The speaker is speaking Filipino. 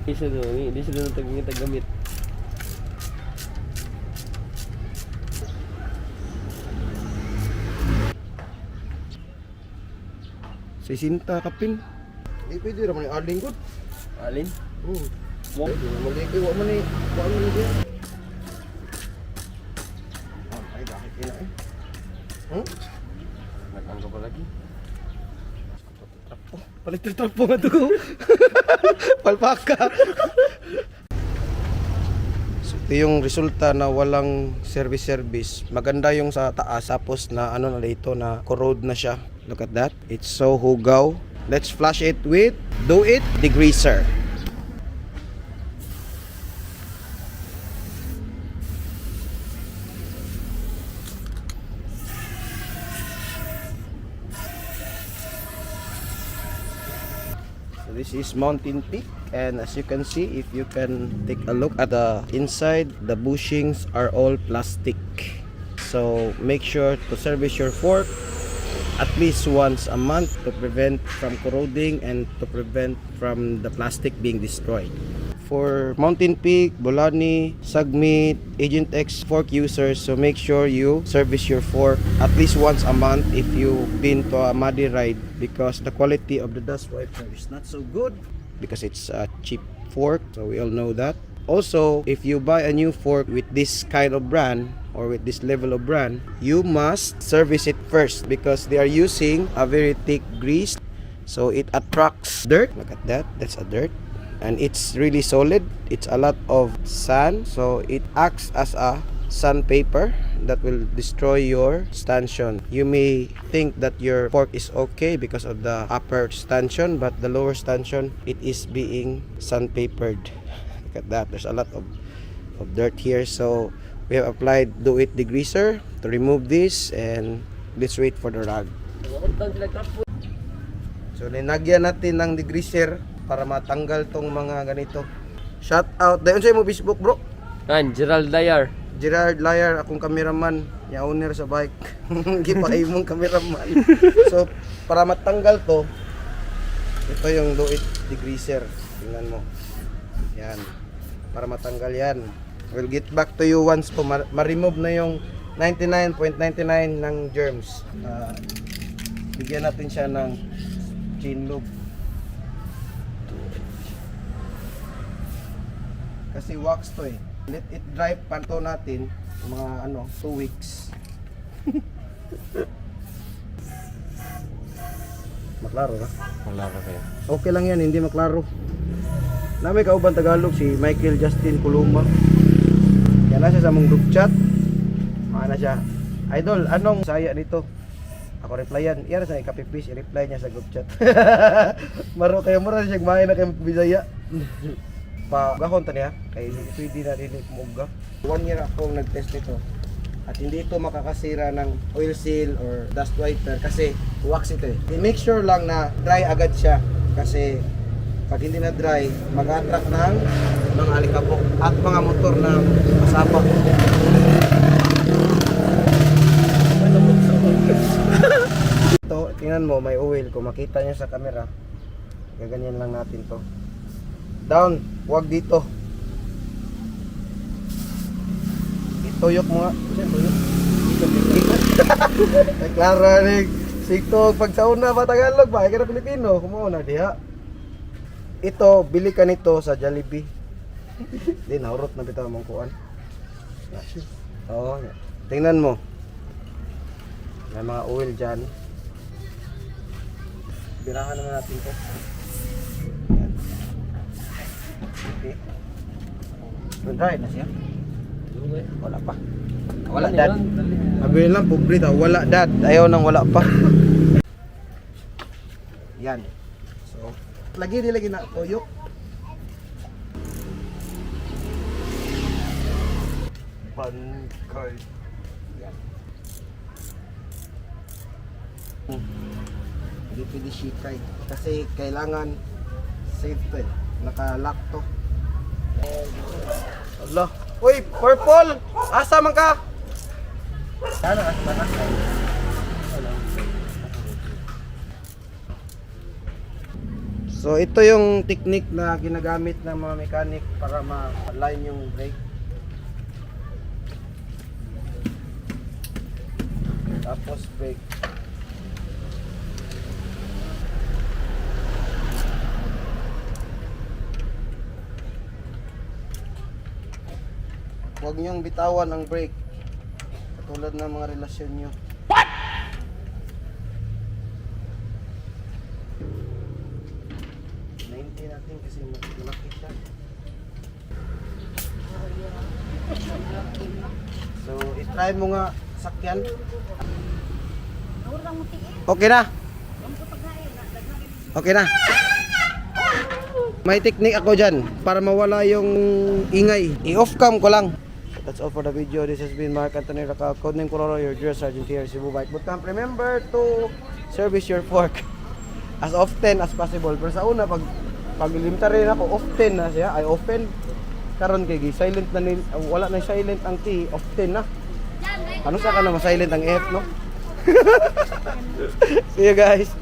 Isa doon, hindi sila nang tagamit. Sisinta kapin. Di pwede naman yung aling good. Alin? Oo. Mo? Mag-ikay, wak man eh. Wak man eh. Ay, bakit kina eh? Nagangga pa lagi. Palit yung trapo nga to. Palpaka. So, ito yung resulta na walang service. Maganda yung sa taas. Tapos na ano na dito na corrode na siya. Look at that. It's so hugaw. Let's flush it with Do It Degreaser. So this is Mountain Peak, and as you can see, if you can take a look at the inside, the bushings are all plastic. So make sure to service your fork at least once a month to prevent from corroding and to prevent from the plastic being destroyed. For Mountain Peak, Bolani, Sagmit, Agent X fork users, so make sure you service your fork at least once a month if you've been to a muddy ride, because the quality of the dust wiper is not so good because it's a cheap fork, so we all know that. Also, if you buy a new fork with this kind of brand or with this level of brand, you must service it first because they are using a very thick grease, so it attracts dirt. Look at that, that's a dirt, and it's really solid. It's a lot of sand, so it acts as a sandpaper that will destroy your stanchion. You may think that your fork is okay because of the upper stanchion, but the lower stanchion, it is being sandpapered. Look at that, there's a lot of dirt here. So we have applied Do It Degreaser to remove this, and let's wait for the rag. So ninagyan natin ng degreaser para matanggal tong mga ganito. Shout out, dayon sa mo Facebook bro. Kan, Gerald Dayar. Gerard Layar, akong cameraman, ya owner sa bike. Gipaay mong cameraman. So para matanggal to, ito yung Do It Degreaser. Tingnan mo. Yan. Para matanggal yan. We'll get back to you once po ma-remove na yung 99.99 ng germs. Bigyan natin siya ng chain lube. Kasi wax to eh. Let it dry panto natin mga 2 weeks. Maklaro na? Wala ka kaya. Okay lang yan, hindi maklaro. Namay kauban Tagalog si Michael Justin Kuluma. Yan na siya sa mong group chat. Mana siya, idol, anong saya nito? Ako replyan, yan sa ikapipis, i-reply niya sa group chat. Maro kayo, maro siya kumain na kayo Bisaya. Pagahon ta niya, kay pwede na rin kumuga. 1 year akong nag-test nito. At hindi ito makakasira ng oil seal or dust wiper kasi wax ito eh. I-make sure lang na dry agad siya kasi pag hindi na dry, mag-attract ng mga alikabok at mga motor na masapa. Ito, tingnan mo, may oil. Kung makita niyo sa camera, gaganyan lang natin to. Down, huwag dito. Ituyok mo nga. Ay, klaro rin. Sikto, pag sa una ba Tagalog ba? Ay ka na Pilipino, kumuha na diha. Ito, bili ka nito sa Jollibee. Hindi, naurot na bitaw mong kuan. Oo, tingnan mo. May mga oil dyan. Birahan naman natin ito. Yan. Okay. Dry na siya. Wala pa. Wala dad. Sabi lang, pobre daw. Wala dad. Ayaw nang wala pa. Yan. So, lagi na toyo. Pankay. Yan. Hindi pwede shikay. Kasi kailangan safe to eh. Naka-lock to. Allah. Uy, purple! Asa man ka? Ano ka ba na? So ito yung technique na ginagamit ng mga mechanic para ma-align yung brake. Tapos brake. Huwag niyong bitawan ang brake. Katulad ng mga relasyon niyo. What? Natin kasi malaki siya. So, itry mo nga sakyan. Okay na? Okay na? May technique ako dyan para mawala yung ingay. I-off cam ko lang. That's all for the video. This has been Mark Anthony Racal, codename Cororo, your drill sergeant here, Cebu Bike Bootcamp. Remember to service your fork as often as possible. Pero sa una, pag limita rin ako, often na siya, ay often. Karon kay silent na wala na silent ang T, often na. Ano sa ka na ma-silent ang F, no? See you guys.